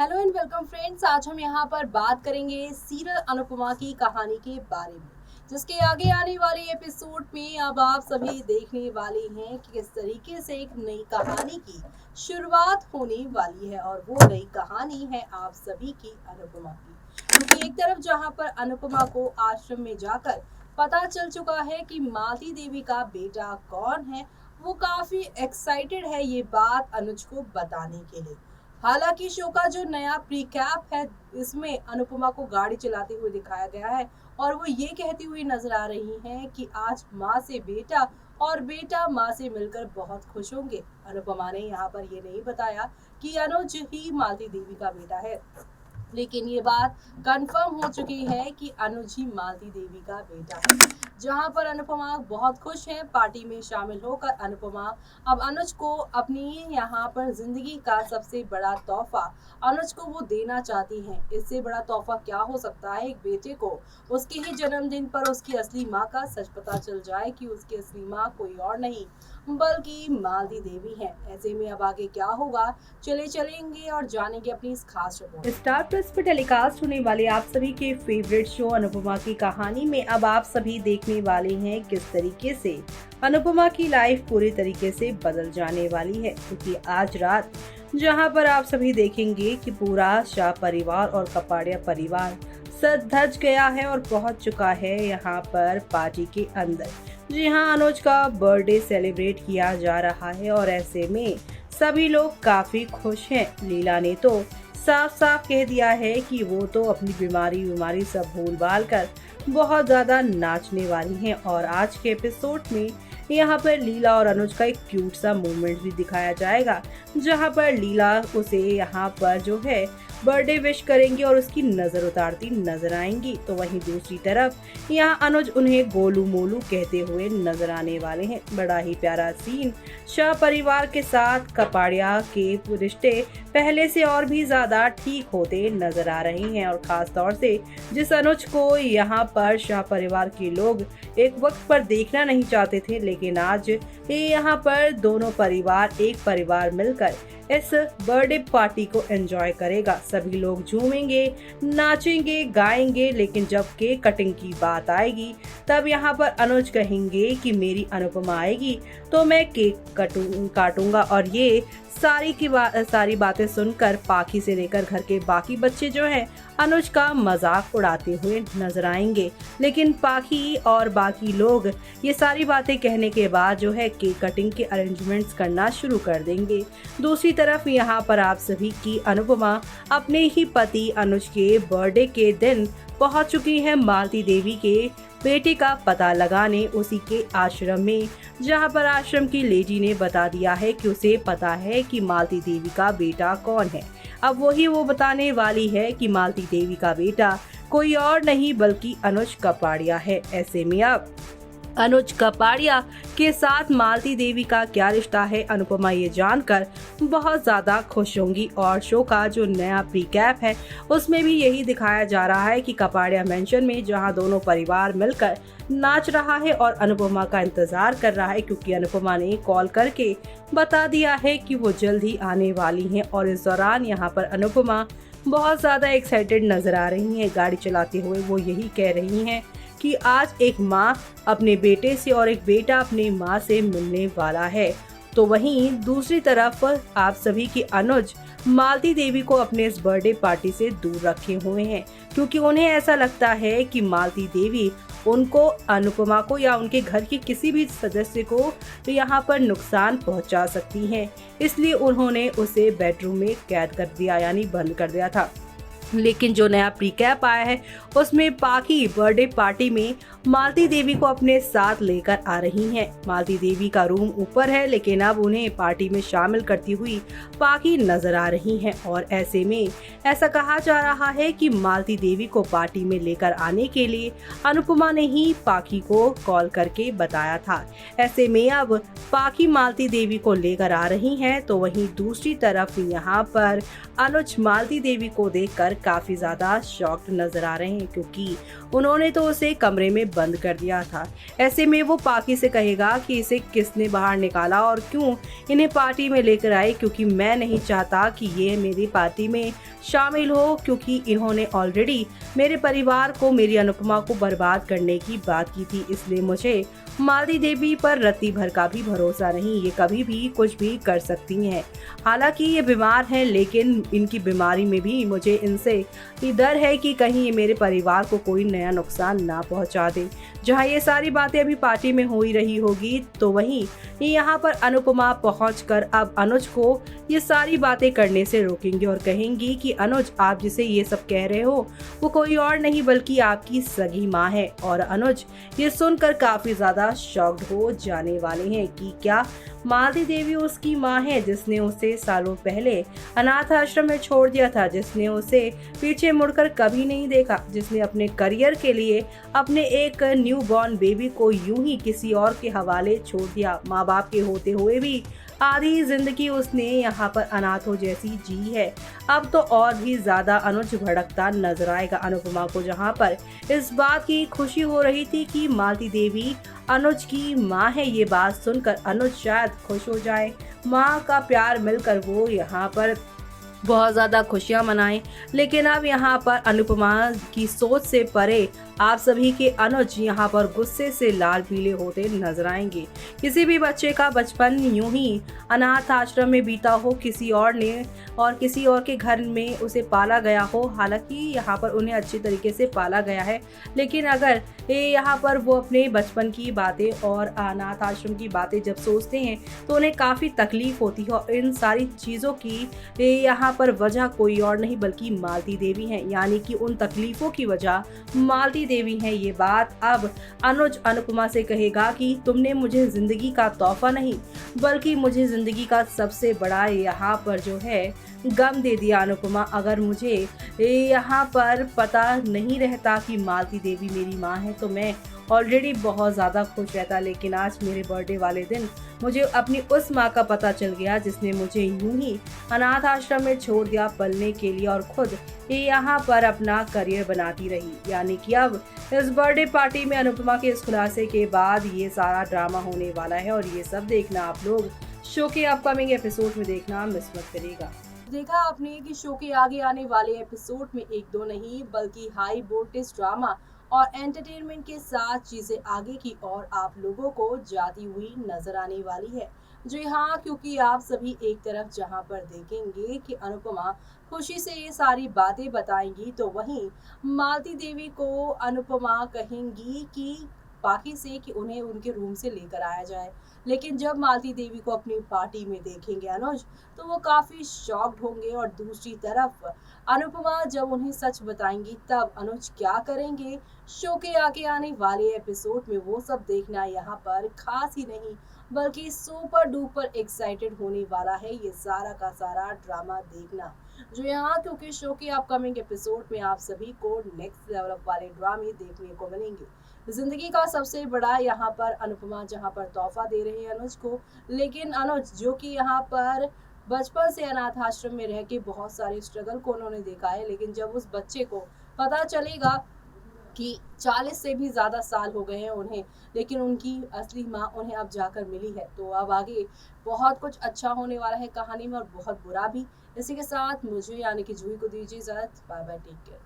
Hello and welcome friends. आज हम यहाँ पर बात करेंगे सीरियल अनुपमा की कहानी के बारे में, जिसके आगे आने वाले एपिसोड में अब आप सभी देखने वाले हैं कि किस तरीके से एक नई कहानी की शुरुआत होने वाली है। और वो नई कहानी है आप सभी की अनुपमा की, क्योंकि एक तरफ जहाँ पर अनुपमा को आश्रम में जाकर पता चल चुका है कि मालती देवी का बेटा कौन है, वो काफी एक्साइटेड है ये बात अनुज को बताने के लिए। हालांकि शो का जो नया प्रीकैप है, इसमें अनुपमा को गाड़ी चलाते हुए दिखाया गया है और वो ये कहती हुई नजर आ रही हैं कि आज माँ से बेटा और बेटा माँ से मिलकर बहुत खुश होंगे। अनुपमा ने यहाँ पर ये नहीं बताया कि अनुज ही मालती देवी का बेटा है, लेकिन ये बात कंफर्म हो चुकी है कि अनुज ही मालती देवी का बेटा है। जहां पर अनुपमा बहुत खुश है, पार्टी में शामिल होकर अनुपमा अब अनुज को अपनी यहाँ पर जिंदगी का सबसे बड़ा तोहफा अनुज को वो देना चाहती हैं। इससे बड़ा तोहफा क्या हो सकता है एक बेटे को उसके ही जन्मदिन पर उसकी असली माँ का सच पता चल जाए कि उसकी असली माँ कोई और नहीं बल्कि मालती देवी है। ऐसे में अब आगे क्या होगा, चलेंगे और जानेंगे अपनी इस खास रिपोर्ट। स्टार प्लस पर टेलीकास्ट होने वाले आप सभी के फेवरेट शो अनुपमा की कहानी में अब आप सभी देखने वाले हैं किस तरीके से अनुपमा की लाइफ पूरी तरीके से बदल जाने वाली है। क्योंकि आज रात जहां पर आप सभी देखेंगे कि पूरा शाह परिवार और कपाड़िया परिवार सज धज गया है और पहुंच चुका है यहाँ पर पार्टी के अंदर। जी हाँ, अनुज का बर्थडे सेलिब्रेट किया जा रहा है और ऐसे में सभी लोग काफी खुश हैं। लीला ने तो साफ साफ कह दिया है कि वो तो अपनी बीमारी सब भूल भाल कर बहुत ज्यादा नाचने वाली हैं। और आज के एपिसोड में यहाँ पर लीला और अनुज का एक क्यूट सा मोमेंट भी दिखाया जाएगा, जहाँ पर लीला उसे यहाँ पर जो है बर्थडे विश करेंगी और उसकी नजर उतारती नजर आएंगी। तो वहीं दूसरी तरफ यहाँ अनुज उन्हें गोलू मोलू कहते हुए नजर आने वाले हैं। बड़ा ही प्यारा सीन शाह परिवार के साथ कपाड़िया के रिश्ते पहले से और भी ज्यादा ठीक होते नजर आ रहे हैं। और खास तौर से जिस अनुज को यहाँ पर शाह परिवार के लोग एक वक्त पर देखना नहीं चाहते थे, लेकिन आज यहाँ पर दोनों परिवार एक परिवार मिलकर इस बर्थडे पार्टी को एंजॉय करेगा। सभी लोग झूमेंगे, नाचेंगे, गाएंगे, लेकिन जब केक कटिंग की बात आएगी तब यहाँ पर अनुज कहेंगे कि मेरी अनुपमा आएगी तो मैं केक काटूंगा। और ये सारी बातें सुनकर पाखी से लेकर घर के बाकी बच्चे जो हैं अनुज का मजाक उड़ाते हुए नजर आएंगे। लेकिन पाखी और बाकी लोग ये सारी बातें कहने के बाद जो है केक कटिंग के अरेंजमेंट्स करना शुरू कर देंगे। दूसरी तरफ यहाँ पर आप सभी की अनुपमा अपने ही पति अनुज के बर्थडे के दिन पहुंच चुकी है मालती देवी के बेटे का पता लगाने उसी के आश्रम में, जहां पर आश्रम की लेडी ने बता दिया है कि उसे पता है कि मालती देवी का बेटा कौन है। अब वो बताने वाली है कि मालती देवी का बेटा कोई और नहीं बल्कि अनुज कपाड़िया है। ऐसे में अब अनुज कपाड़िया के साथ मालती देवी का क्या रिश्ता है, अनुपमा ये जानकर बहुत ज्यादा खुश होंगी। और शो का जो नया प्रीकैप है उसमें भी यही दिखाया जा रहा है कि कपाड़िया मेंशन में जहां दोनों परिवार मिलकर नाच रहा है और अनुपमा का इंतजार कर रहा है, क्योंकि अनुपमा ने कॉल करके बता दिया है कि वो जल्द ही आने वाली हैं। और इस दौरान यहाँ पर अनुपमा बहुत ज्यादा एक्साइटेड नजर आ रही है। गाड़ी चलाते हुए वो यही कह रही है कि आज एक माँ अपने बेटे से और एक बेटा अपनी माँ से मिलने वाला है। तो वहीं दूसरी तरफ आप सभी की अनुज मालती देवी को अपने इस बर्थडे पार्टी से दूर रखे हुए हैं, क्योंकि उन्हें ऐसा लगता है कि मालती देवी उनको, अनुपमा को या उनके घर के किसी भी सदस्य को यहाँ पर नुकसान पहुँचा सकती हैं। इसलिए उन्होंने उसे बेडरूम में कैद कर दिया, यानी बंद कर दिया था। लेकिन जो नया प्रीकैप आया है उसमें पाखी बर्थडे पार्टी में मालती देवी को अपने साथ लेकर आ रही हैं। मालती देवी का रूम ऊपर है, लेकिन अब उन्हें पार्टी में शामिल करती हुई पाखी नजर आ रही हैं। और ऐसे में ऐसा कहा जा रहा है कि मालती देवी को पार्टी में लेकर आने के लिए अनुपमा ने ही पाखी को कॉल करके बताया था। ऐसे में अब पाखी मालती देवी को लेकर आ रही हैं। तो वहीं दूसरी तरफ यहाँ पर अनुज मालती देवी को देखकर काफ़ी ज़्यादा शॉक्ड नज़र आ रहे हैं, क्योंकि उन्होंने तो उसे कमरे में बंद कर दिया था। ऐसे में वो पाकी से कहेगा कि इसे किसने बाहर निकाला और क्यों इन्हें पार्टी में लेकर आए, क्योंकि मैं नहीं चाहता कि ये मेरी पार्टी में शामिल हो, क्योंकि इन्होंने ऑलरेडी मेरे परिवार को, मेरी अनुपमा को बर्बाद करने की बात की थी। इसलिए मुझे मालती देवी पर रत्ती भर का भी भरोसा नहीं, ये कभी भी कुछ भी कर सकती हैं। हालांकि ये बीमार हैं, लेकिन इनकी बीमारी में भी मुझे इनसे डर है कि कहीं ये मेरे परिवार को कोई नया नुकसान ना पहुंचा दे। जहां ये सारी बातें अभी पार्टी में हो ही रही होगी, तो वहीं यहाँ पर अनुपमा पहुंचकर अब अनुज को ये सारी बातें करने से रोकेंगी और कहेंगी कि अनुज, आप जिसे ये सब कह रहे हो वो कोई और नहीं बल्कि आपकी सगी माँ है। और अनुज ये सुनकर काफी ज्यादा शॉक्ड हो जाने वाले हैं कि क्या मालती देवी उसकी माँ है, जिसने उसे सालों पहले अनाथ आश्रम में छोड़ दिया था, जिसने उसे पीछे मुड़कर कभी नहीं देखा, जिसने अपने करियर के लिए अपने एक न्यू बॉर्न बेबी को यूं ही किसी और के हवाले छोड़ दिया। माँ बाप के होते हुए भी आधी जिंदगी उसने यहाँ पर अनाथों जैसी जी है। अब तो और भी ज्यादा अनुज भड़कता नजर आएगा अनुपमा को, जहाँ पर इस बात की खुशी हो रही थी कि मालती देवी अनुज की माँ है। ये बात सुनकर अनुज शायद खुश हो जाए, माँ का प्यार मिलकर वो यहाँ पर बहुत ज़्यादा खुशियाँ मनाएं। लेकिन अब यहाँ पर अनुपमा की सोच से परे आप सभी के अनुज यहाँ पर गुस्से से लाल पीले होते नजर आएंगे। किसी भी बच्चे का बचपन यूं ही अनाथ आश्रम में बीता हो, किसी और ने और किसी और के घर में उसे पाला गया हो, हालांकि यहाँ पर उन्हें अच्छी तरीके से पाला गया है, लेकिन अगर यहाँ पर वो अपने बचपन की बातें और अनाथ आश्रम की बातें जब सोचते हैं तो उन्हें काफ़ी तकलीफ होती है। और इन सारी चीज़ों की यहाँ पर वजह कोई और नहीं बल्कि मालती देवी हैं, यानी कि उन तकलीफों की वजह मालती देवी हैं। ये बात अब अनुज अनुपमा से कहेगा कि तुमने मुझे जिंदगी का तोहफा नहीं बल्कि मुझे जिंदगी का सबसे बड़ा यहाँ पर जो है गम दे दिया अनुपमा। अगर मुझे यहाँ पर पता नहीं रहता कि मालती देवी मेरी माँ है तो मैं ऑलरेडी बहुत ज़्यादा खुश रहता, लेकिन आज मेरे बर्थडे वाले दिन मुझे अपनी उस माँ का पता चल गया जिसने मुझे यूं ही अनाथ आश्रम में छोड़ दिया पलने के लिए और खुद यहाँ पर अपना करियर बनाती रही। यानी कि अब इस बर्थडे पार्टी में अनुपमा के इस खुलासे के बाद ये सारा ड्रामा होने वाला है, और ये सब देखना आप लोग शो के अपकमिंग एपिसोड में देखना मिस मत करिएगा। देखा आपने कि शो के आगे आने वाले एपिसोड में एक दो नहीं बल्कि हाई वोल्टेज ड्रामा और एंटरटेनमेंट के साथ चीजें आगे की ओर आप लोगों को जाती हुई नजर आने वाली है। जी हाँ, क्योंकि आप सभी एक तरफ जहां पर देखेंगे कि अनुपमा खुशी से ये सारी बातें बताएंगी, तो वहीं मालती देवी को अनुपमा कहेंगी कि बाकी से कि उन्हें उनके रूम से लेकर आया जाए। लेकिन जब मालती देवी को अपनी पार्टी में देखेंगे अनुज, तो वो काफी शॉक्ड होंगे। और दूसरी तरफ अनुपमा जब उन्हें सच बताएंगी तब अनुज क्या करेंगे, शो के आगे आने वाले एपिसोड में वो सब देखना यहाँ पर खास ही नहीं बल्कि सुपर डुपर एक्साइटेड होने वाला है ये सारा का सारा ड्रामा देखना। जो यहाँ क्योंकि शो के अपकमिंग एपिसोड में आप सभी को नेक्स्ट लेवल वाले ड्रामे देखने को मिलेंगे। जिंदगी का सबसे बड़ा यहाँ पर अनुपमा जहाँ पर तोहफा दे रहे हैं अनुज को, लेकिन अनुज जो कि यहाँ पर बचपन से अनाथ आश्रम में रह के बहुत सारे स्ट्रगल को उन्होंने देखा है, लेकिन जब उस बच्चे को पता चलेगा कि 40 से भी ज़्यादा साल हो गए हैं उन्हें, लेकिन उनकी असली माँ उन्हें अब जाकर मिली है, तो अब आगे बहुत कुछ अच्छा होने वाला है कहानी में और बहुत बुरा भी। इसी के साथ मुझे यानी कि जूही को दीजिए इजाज़त। Bye bye, take care.